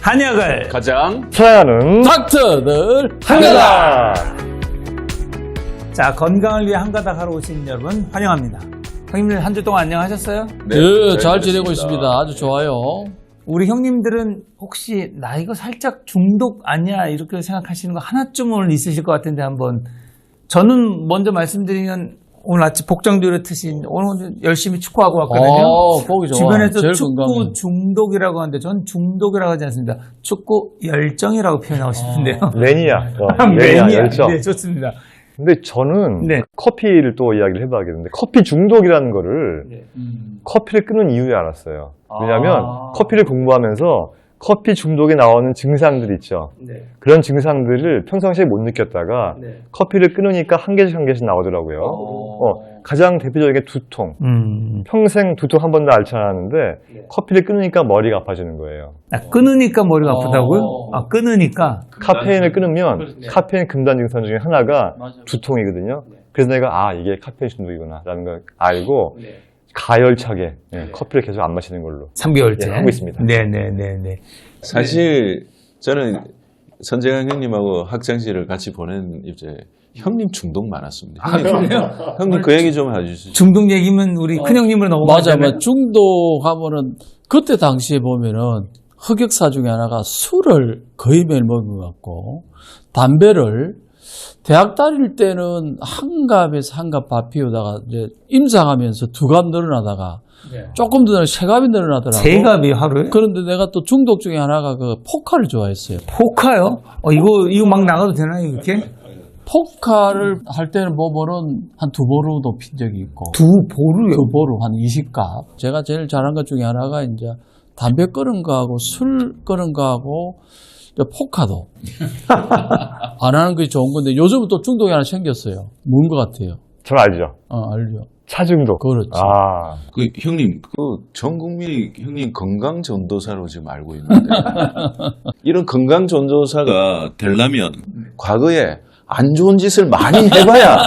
한약을 가장 사랑하는 닥터들 한가닥. 자, 건강을 위해 한가닥 하러 오신 여러분 환영합니다. 형님들 한 주 동안 안녕하셨어요? 네, 잘 지내고 있습니다. 아주 좋아요. 우리 형님들은 혹시 나 이거 살짝 중독 아니야 이렇게 생각하시는 거 하나쯤은 있으실 것 같은데 한번 저는 먼저 말씀드리면 오늘 아침 복장도 트신 오늘 열심히 축구하고 왔거든요. 보기 좋아. 주변에서 제일 축구 건강해. 중독이라고 하는데 전 중독이라고 하지 않습니다. 축구 열정이라고 표현하고 싶은데요. 매니아 열정. 네, 좋습니다. 근데 저는 네. 커피를 또 이야기를 해봐야겠는데 커피 중독이라는 거를 네. 커피를 끊은 이후에 알았어요. 왜냐하면 커피를 공부하면서 커피 중독에 나오는 증상들 있죠. 네. 그런 증상들을 평상시에 못 느꼈다가 네. 커피를 끊으니까 한 개씩 한 개씩 나오더라고요. 가장 대표적인 게 두통. 평생 두통 한 번도 앓지 않았는데 커피를 끊으니까 머리가 아파지는 거예요. 아, 끊으니까 머리가 아프다고요? 아, 끊으니까? 카페인을 끊으면 카페인 금단 증상 중에 하나가 두통이거든요. 그래서 내가 이게 카페인 중독이구나 라는 걸 알고 가열차게 커피를 계속 안 마시는 걸로 3개월째 하고 있습니다. 네네네네. 사실 저는 선재강 형님하고 학창시절을 같이 보낸 이제 형님 중독 많았습니다. 형님 그 얘기 좀 해주시죠. 중독 얘기면 우리 큰형님으로 넘어가잖아요. 맞아. 중독하면은 그때 당시에 보면은 흑역사 중에 하나가 술을 거의 매일 먹은 것 같고 담배를 대학 다닐 때는 한 갑에서 한 갑 밥 피우다가 이제 임상하면서 두 갑 늘어나다가 조금 더 세 갑이 늘어나더라고. 세 갑이 하루에? 그런데 내가 또 중독 중에 하나가 그 포카를 좋아했어요. 포카요? 이거 막 나가도 되나요, 이렇게? 포카를 할 때는 보면은 한 두 보루도 핀 적이 있고. 두 보루요? 두 보루 한 20갑. 제가 제일 잘한 것 중에 하나가 이제 담배 끄는 거하고 술 끄는 거하고 포카도 안 하는 게 좋은 건데 요즘은 또 중독이 하나 생겼어요. 뭔 것 같아요? 전 알죠. 알죠. 차 중독. 그렇지. 그 형님, 전 국민이 형님 건강 전도사로 지금 알고 있는데 이런 건강 전도사가 되려면 과거에 안 좋은 짓을 많이 해봐야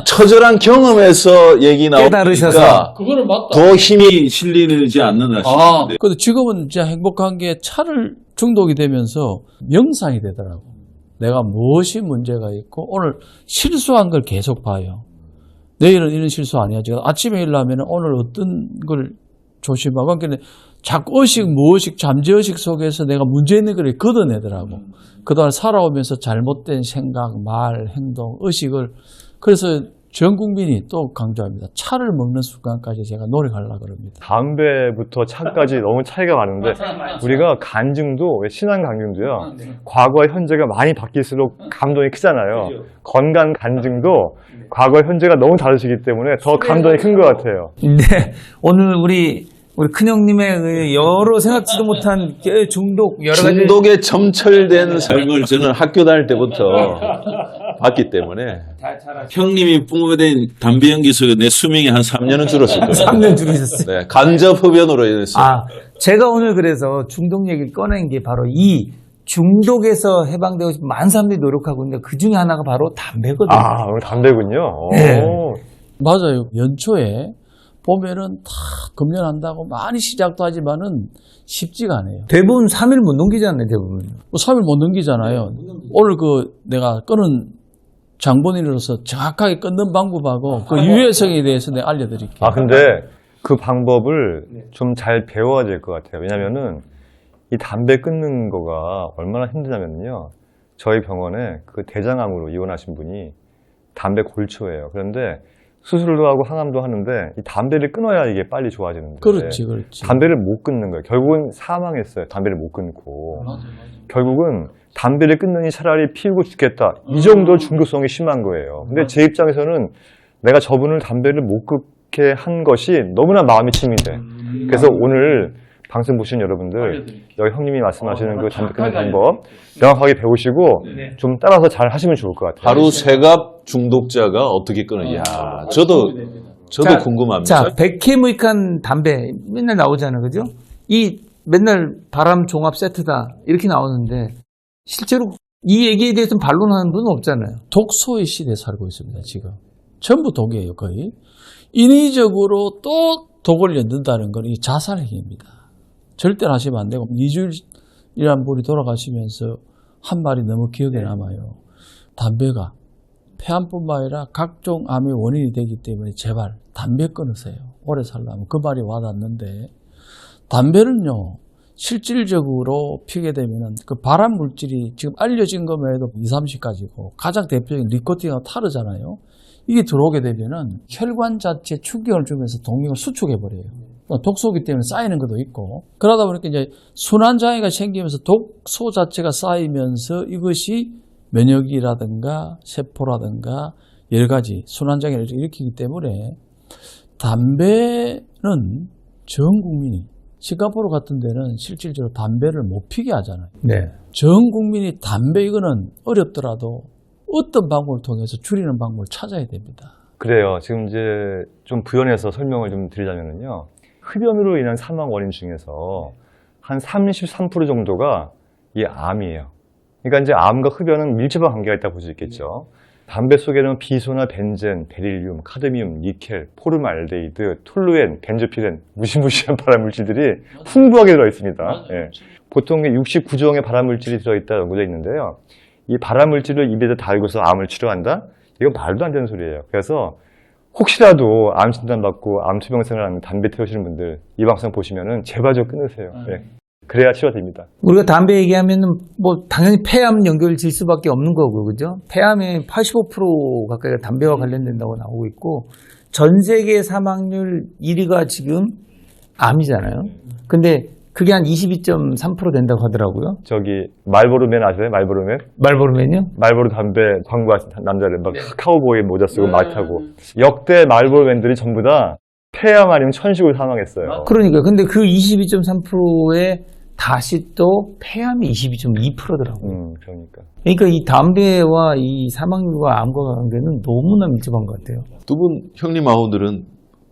처절한 경험에서 얘기 깨달으셔서. 나오니까 그거는 맞다. 더 힘이 실리지 않는다 싶은데. 근데 지금은 진짜 행복한 게 차를 중독이 되면서 명상이 되더라고. 내가 무엇이 문제가 있고 오늘 실수한 걸 계속 봐요. 내일은 이런 실수 안 해야지. 아침에 일어나면 오늘 어떤 걸 조심하고. 그러니까 자꾸 무의식, 잠재의식 속에서 내가 문제 있는 걸 걷어내더라고. 그동안 살아오면서 잘못된 생각, 말, 행동, 의식을. 그래서 전 국민이 또 강조합니다. 차를 먹는 순간까지 제가 노력하려고 그럽니다. 담배부터 차까지 너무 차이가 많은데 우리가 간증도 신앙 간증도요. 과거와 현재가 많이 바뀔수록 감동이 크잖아요. 건강 간증도 과거와 현재가 너무 다르시기 때문에 더 감동이 큰 것 같아요. 근데 오늘 우리 큰형님의 그 여러 생각지도 못한 중독, 여러 가지. 중독에 점철된 삶을 저는 학교 다닐 때부터 봤기 때문에 형님이 뿜어낸 담배 연기 속에 내 수명이 한 3년은 줄었을 거예요. 3년 줄이셨어요. 네, 간접 흡연으로 인해서. 제가 오늘 그래서 중독 얘기를 꺼낸 게 바로 이 중독에서 해방되고 싶은 많은 사람들이 노력하고 있는데 그 중에 하나가 바로 담배거든요. 오늘 담배군요. 네. 맞아요. 연초에 보면은 다 금연한다고 많이 시작도 하지만은 쉽지가 않아요. 대부분 3일 못 넘기잖아요, 대부분. 3일 못 넘기잖아요. 오늘 내가 끊은 장본인으로서 정확하게 끊는 방법하고 그 유해성에 대해서 내가 알려드릴게요. 근데 그 방법을 좀 잘 배워야 될 것 같아요. 왜냐면은 이 담배 끊는 거가 얼마나 힘드냐면요. 저희 병원에 그 대장암으로 입원하신 분이 담배 골초예요. 그런데 수술도 하고 항암도 하는데 이 담배를 끊어야 이게 빨리 좋아지는데 그렇지. 담배를 못 끊는 거예요. 결국은 사망했어요. 담배를 못 끊고. 결국은 담배를 끊느니 차라리 피우고 죽겠다. 이 정도 중독성이 심한 거예요. 근데 제 입장에서는 내가 저분을 담배를 못 끊게 한 것이 너무나 마음이 침이 돼. 그래서 오늘 방송 보시는 여러분들 여기 형님이 말씀하시는 그 담배 끊는 방법 명확하게 배우시고 좀 따라서 잘 하시면 좋을 것 같아요. 하루 세갑 중독자가 어떻게 끊어야? 저도 궁금합니다. 자, 백해무익한 담배 맨날 나오잖아요, 그죠? 이 맨날 바람 종합 세트다 이렇게 나오는데 실제로 이 얘기에 대해서는 반론하는 분은 없잖아요. 독소의 시대에 살고 있습니다, 지금. 전부 독이에요, 거의. 인위적으로 또 독을 연든다는 건 이 자살행위입니다. 절대로 하시면 안 되고 2주일 이러한 분이 돌아가시면서 한 말이 너무 기억에 남아요. 담배가 폐암뿐만 아니라 각종 암의 원인이 되기 때문에 제발 담배 끊으세요. 오래 살려면. 그 말이 와닿는데, 담배는요 실질적으로 피게 되면은 그 발암 물질이 지금 알려진 것만 해도 2, 30가지고 가장 대표적인 니코틴하고 타르잖아요. 이게 들어오게 되면은 혈관 자체에 충격을 주면서 동맥을 수축해버려요. 독소기 때문에 쌓이는 것도 있고, 그러다 보니까 이제 순환장애가 생기면서 독소 자체가 쌓이면서 이것이 면역이라든가 세포라든가 여러 가지 순환장애를 일으키기 때문에 담배는 전 국민이, 싱가포르 같은 데는 실질적으로 담배를 못 피게 하잖아요. 네. 전 국민이 담배 이거는 어렵더라도 어떤 방법을 통해서 줄이는 방법을 찾아야 됩니다. 그래요. 지금 이제 좀 부연해서 설명을 좀 드리자면요. 흡연으로 인한 사망 원인 중에서 한 33% 정도가 이 암이에요. 그러니까 이제 암과 흡연은 밀접한 관계가 있다고 볼 수 있겠죠. 담배 속에는 비소나 벤젠, 베릴륨, 카드뮴, 니켈, 포름알데히드, 톨루엔, 벤조피렌, 무시무시한 발암물질들이 풍부하게 들어있습니다. 예. 보통 69종의 발암물질이 들어있다 연구되어 있는데요. 이 발암물질을 입에다 달고서 암을 치료한다? 이건 말도 안 되는 소리예요. 그래서 혹시라도 암 진단받고 암 투병 생활하는 담배 태우시는 분들 이 방송 보시면은 제발 좀 끊으세요. 예. 그래야 치료됩니다. 우리가 담배 얘기하면은 뭐 당연히 폐암 연결 질 수밖에 없는 거고, 그죠? 폐암의 85% 가까이가 담배와 관련된다고 나오고 있고, 전 세계 사망률 1위가 지금 암이잖아요. 근데 그게 한 22.3% 된다고 하더라고요. 저기 말보로맨 아세요? 말보로맨? 말보로맨이요? 말보로 담배 광고하신 남자들 막 카우보이 모자 쓰고 말 타고 역대 말보로맨들이 전부 다 폐암 아니면 천식으로 사망했어요. 그러니까 근데 그 22.3%에 다시 또 폐암이 22.2%더라고요. 그러니까. 그러니까 이 담배와 이 사망률과 암과 관계는 너무나 밀접한 것 같아요. 두 분 형님 아우들은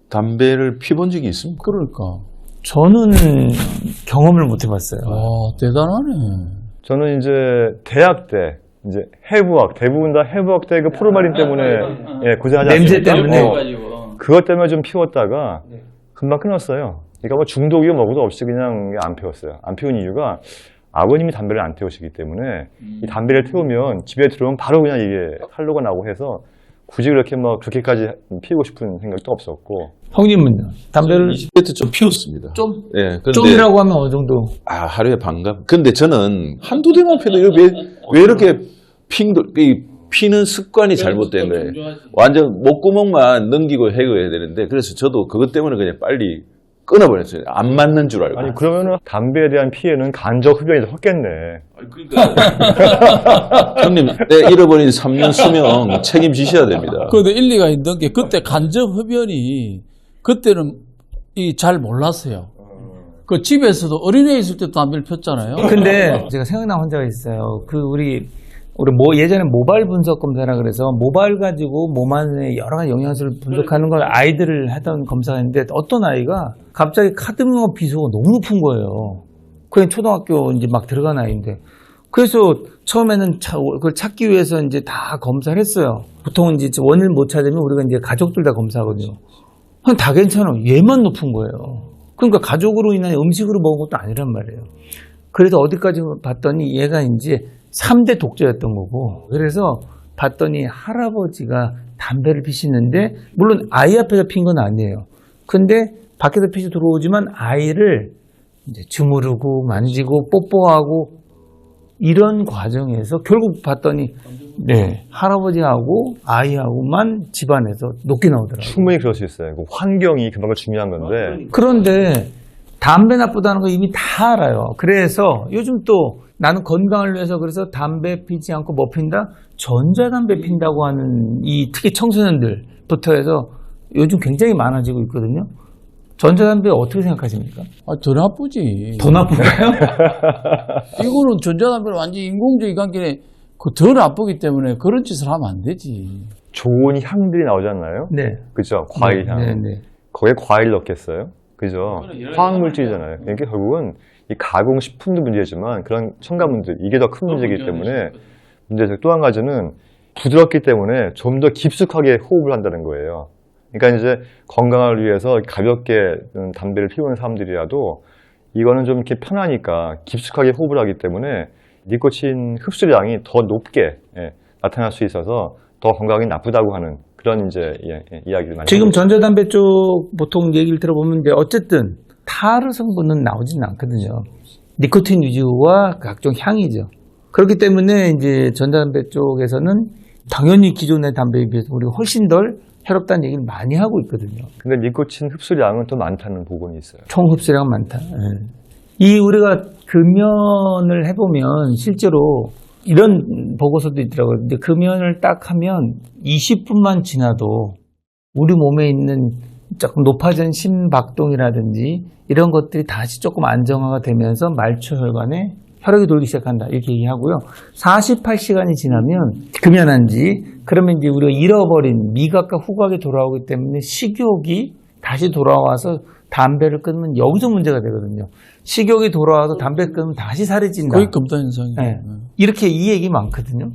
담배를 피본 적이 있습니까? 그러니까. 저는 경험을 못 해봤어요. 대단하네. 저는 이제 대학 때 이제 해부학 대부분 다 해부학 때 그 포르말린 때문에 예, 고생하지 냄새 않습니까? 때문에. 그것 때문에 좀 피웠다가 금방 끊었어요. 그러니까 뭐 중독이고 뭐고도 없이 그냥 안 피웠어요. 안 피운 이유가 아버님이 담배를 안 태우시기 때문에 이 담배를 태우면 집에 들어오면 바로 그냥 이게 활로가 나고 해서 굳이 그렇게 뭐 그렇게까지 피우고 싶은 생각도 없었고. 형님은요? 담배를 20대 때 좀 피웠습니다. 좀? 예, 근데 좀이라고 하면 어느 정도? 하루에 반갑. 근데 저는 한두 대만 피도 왜 이렇게 피는 습관이 잘못된 거예요. 완전 목구멍만 넘기고 해야 되는데, 그래서 저도 그것 때문에 그냥 빨리 끊어버렸어요. 안 맞는 줄 알고. 아니 그러면은 담배에 대한 피해는 간접 흡연이 더 컸겠네. 형님, 내 잃어버린 3년 수명 책임지셔야 됩니다. 그런데 일리가 있는 게 그때 간접 흡연이 그때는 잘 몰랐어요. 그 집에서도 어린애 있을 때도 담배를 폈잖아요. 근데 제가 생각난 환자가 있어요. 우리 예전에 모발 분석 검사라 그래서 모발 가지고 몸 안에 여러 가지 영양소를 분석하는 걸 아이들을 하던 검사인데, 어떤 아이가 갑자기 카드뮴 비소가 너무 높은 거예요. 그냥 초등학교 이제 막 들어간 아이인데. 그래서 처음에는 그걸 찾기 위해서 이제 다 검사를 했어요. 보통 이제 원인을 못 찾으면 우리가 이제 가족들 다 검사하거든요. 다 괜찮아. 얘만 높은 거예요. 그러니까 가족으로 인한 음식으로 먹은 것도 아니란 말이에요. 그래서 어디까지 봤더니 얘가 이제 3대 독자였던 거고, 그래서 봤더니 할아버지가 담배를 피시는데, 물론 아이 앞에서 핀 건 아니에요. 근데 밖에서 피시 들어오지만 아이를 이제 주무르고 만지고 뽀뽀하고 이런 과정에서 결국 봤더니 할아버지하고 아이하고만 집안에서 높게 나오더라고요. 충분히 그럴 수 있어요. 그 환경이 그만큼 중요한 건데. 그런데 담배 나쁘다는 거 이미 다 알아요. 그래서 요즘 또 나는 건강을 위해서 그래서 담배 피지 않고 뭐 핀다? 전자담배 핀다고 하는 특히 청소년들부터 해서 요즘 굉장히 많아지고 있거든요. 전자담배 어떻게 생각하십니까? 더 나쁘지. 더 나쁜가요? 이거는 전자담배는 완전 인공적인 관계에 더 나쁘기 때문에 그런 짓을 하면 안 되지. 좋은 향들이 나오잖아요. 네. 그죠? 과일 향. 네. 거기에 과일 넣겠어요? 그죠? 화학물질이잖아요. 그러니까 결국은 이 가공식품도 문제지만 그런 첨가물들, 이게 더 큰 문제이기 때문에 문제죠. 또 한 가지는 부드럽기 때문에 좀 더 깊숙하게 호흡을 한다는 거예요. 그러니까 이제 건강을 위해서 가볍게 담배를 피우는 사람들이라도 이거는 좀 이렇게 편하니까 깊숙하게 호흡을 하기 때문에 니코틴 흡수량이 더 높게 나타날 수 있어서 더 건강에 나쁘다고 하는 그런 이제 이야기를 많이 지금 하고 전자담배 쪽 보통 얘기를 들어보면 이제 어쨌든 타르 성분은 나오진 않거든요. 니코틴 위주와 각종 향이죠. 그렇기 때문에 이제 전자담배 쪽에서는 당연히 기존의 담배에 비해서 우리가 훨씬 덜 해롭다는 얘기를 많이 하고 있거든요. 근데 니코틴 흡수량은 더 많다는 보고는 있어요. 총 흡수량 많다. 예. 이 우리가 금연을 해보면 실제로 이런 보고서도 있더라고요. 근데 금연을 딱 하면 20분만 지나도 우리 몸에 있는 조금 높아진 심박동이라든지 이런 것들이 다시 조금 안정화가 되면서 말초혈관에 혈액이 돌기 시작한다. 이렇게 얘기하고요. 48시간이 지나면 금연한 지 그러면 이제 우리가 잃어버린 미각과 후각이 돌아오기 때문에 식욕이 다시 돌아와서 담배를 끊으면 여기서 문제가 되거든요. 식욕이 돌아와서 담배 끊으면 다시 살이 찐다. 거의 금단 현상이에요. 네. 이렇게 이 얘기 많거든요.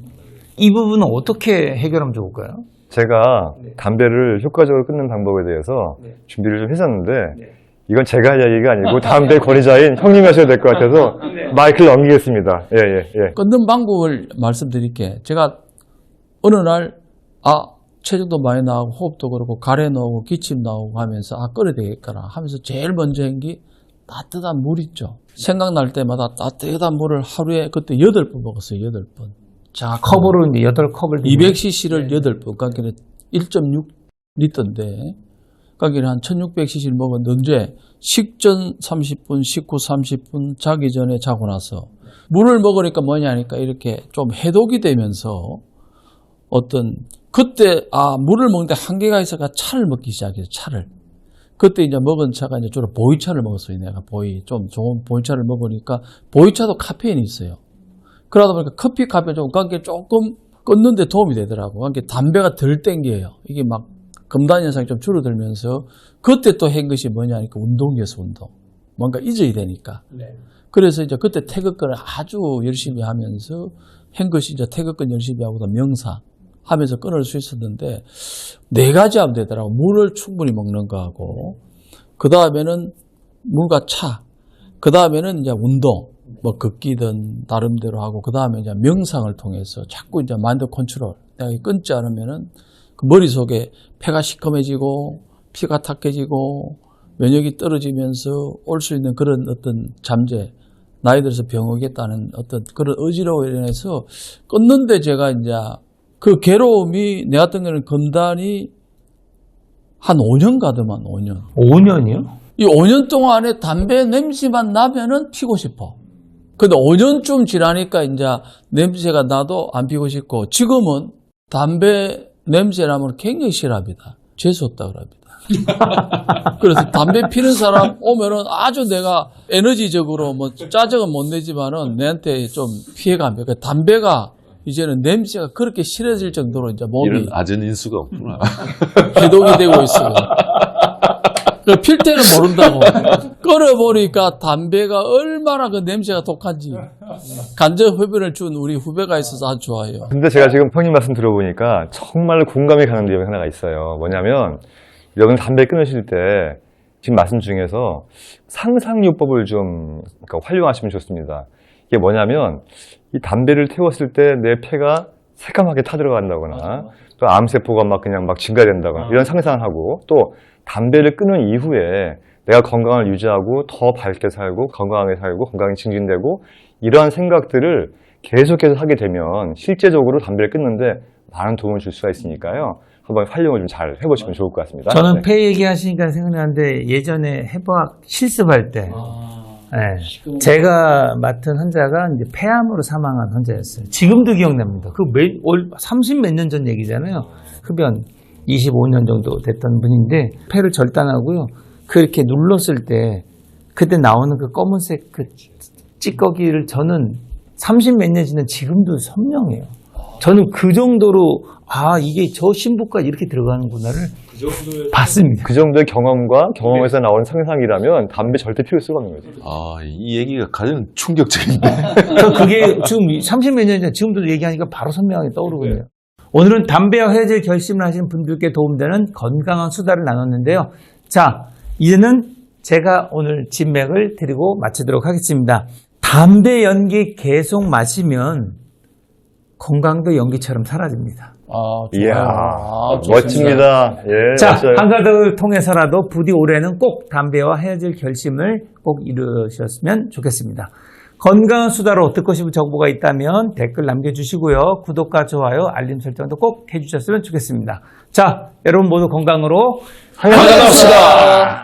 이 부분은 어떻게 해결하면 좋을까요? 제가 담배를 효과적으로 끊는 방법에 대해서 준비를 좀 했었는데 이건 제가 할 이야기가 아니고 담배 권위자인 형님이 하셔야 될 것 같아서 마이크를 넘기겠습니다. 예. 끊는 방법을 말씀드릴게. 제가 어느 날 체중도 많이 나오고 호흡도 그렇고 가래 나오고 기침 나오고 하면서 끊어야 되겠구나 하면서 제일 먼저 한 게 따뜻한 물 있죠. 생각날 때마다 따뜻한 물을 하루에 그때 8번 먹었어요. 8번. 자, 컵으로 이제 8컵을 200cc를 8번, 그러니까 1.6리터인데, 그러니까 한 1600cc를 먹었는데, 언제? 식전 30분, 식후 30분, 자기 전에 자고 나서. 물을 먹으니까 뭐냐니까 이렇게 좀 해독이 되면서, 그때, 물을 먹는데 한계가 있어가 차를 먹기 시작해요, 차를. 그때 이제 먹은 차가 이제 주로 보이차를 먹었어요, 내가. 좀 좋은 보이차를 먹으니까, 보이차도 카페인이 있어요. 그러다 보니까 커피, 카페인 조금 끊는데 도움이 되더라고. 그러니까 담배가 덜 땡겨요. 이게 막 금단 현상이 좀 줄어들면서 그때 또 한 것이 뭐냐니까 운동이었어, 운동. 뭔가 잊어야 되니까. 그래서 이제 그때 태극근을 아주 열심히 하면서 한 것이 이제 태극근 열심히 하고 명상 하면서 끊을 수 있었는데 4가지 하면 되더라고. 물을 충분히 먹는 거하고 그 다음에는 물과 차. 그 다음에는 이제 운동. 뭐 걷기든 나름대로 하고 그 다음에 이제 명상을 통해서 자꾸 이제 마인드 컨트롤 내가 끊지 않으면은 그 머릿속에 폐가 시커매지고 피가 탁해지고 면역이 떨어지면서 올 수 있는 그런 어떤 잠재 나이 들어서 병 오겠다는 어떤 그런 의지로 인해서 끊는데 제가 이제 그 괴로움이 내 같은 경우는 금단이 한 5년 가더만 5년. 5년이요? 이 5년 동안에 담배 냄새만 나면은 피고 싶어. 근데 5년쯤 지나니까 이제 냄새가 나도 안 피고 싶고 지금은 담배 냄새 나면 굉장히 싫어합니다. 재수없다 그럽니다. 그래서 담배 피는 사람 오면은 아주 내가 에너지적으로 뭐 짜증은 못 내지만은 내한테 좀 피해갑니다. 그러니까 담배가 이제는 냄새가 그렇게 싫어질 정도로 이제 몸이 이런 아전 인수가 없구나. 해독이 되고 있어요. 필 때는 모른다고. 끊어보니까 담배가 얼마나 그 냄새가 독한지. 간접 흡연을 준 우리 후배가 있어서 아주 좋아요. 근데 제가 지금 형님 말씀 들어보니까 정말 공감이 가는 내용이 하나가 있어요. 뭐냐면 여러분 담배 끊으실 때 지금 말씀 중에서 상상요법을 좀 활용하시면 좋습니다. 이게 뭐냐면 이 담배를 태웠을 때 내 폐가 새까맣게 타들어간다거나 또 암세포가 그냥 증가된다거나 이런 상상하고 또 담배를 끊은 이후에 내가 건강을 유지하고 더 밝게 살고 건강하게 살고 건강이 증진되고 이러한 생각들을 계속해서 하게 되면 실제적으로 담배를 끊는데 많은 도움을 줄 수가 있으니까요. 한번 활용을 좀 잘 해보시면 좋을 것 같습니다. 저는 폐 얘기하시니까 생각나는데 예전에 해부학 실습할 때 제가 맡은 환자가 이제 폐암으로 사망한 환자였어요. 지금도 기억납니다. 그 30몇 년 전 얘기잖아요. 흡연 25년 정도 됐던 분인데 폐를 절단하고요. 그렇게 눌렀을 때 그때 나오는 그 검은색 그 찌꺼기를 저는 30몇 년 지난 지금도 선명해요. 저는 그 정도로 이게 저 신부까지 이렇게 들어가는구나를 봤습니다. 그 정도의 경험과 경험에서 나오는 상상이라면 담배 절대 피울 수가 없는 거죠. 이 얘기가 가장 충격적인데. 그게 지금 30몇 년 전 지금도 얘기하니까 바로 선명하게 떠오르거든요. 오늘은 담배와 헤어질 결심을 하시는 분들께 도움되는 건강한 수다를 나눴는데요. 자, 이제는 제가 오늘 진맥을 드리고 마치도록 하겠습니다. 담배 연기 계속 마시면 건강도 연기처럼 사라집니다. 좋아요. 이야, 좋습니다. 멋집니다. 예, 자, 멋져요. 한가득을 통해서라도 부디 올해는 꼭 담배와 헤어질 결심을 꼭 이루셨으면 좋겠습니다. 건강한 수다로 듣고 싶은 정보가 있다면 댓글 남겨주시고요. 구독과 좋아요, 알림 설정도 꼭 해주셨으면 좋겠습니다. 자, 여러분 모두 건강으로 건강합시다.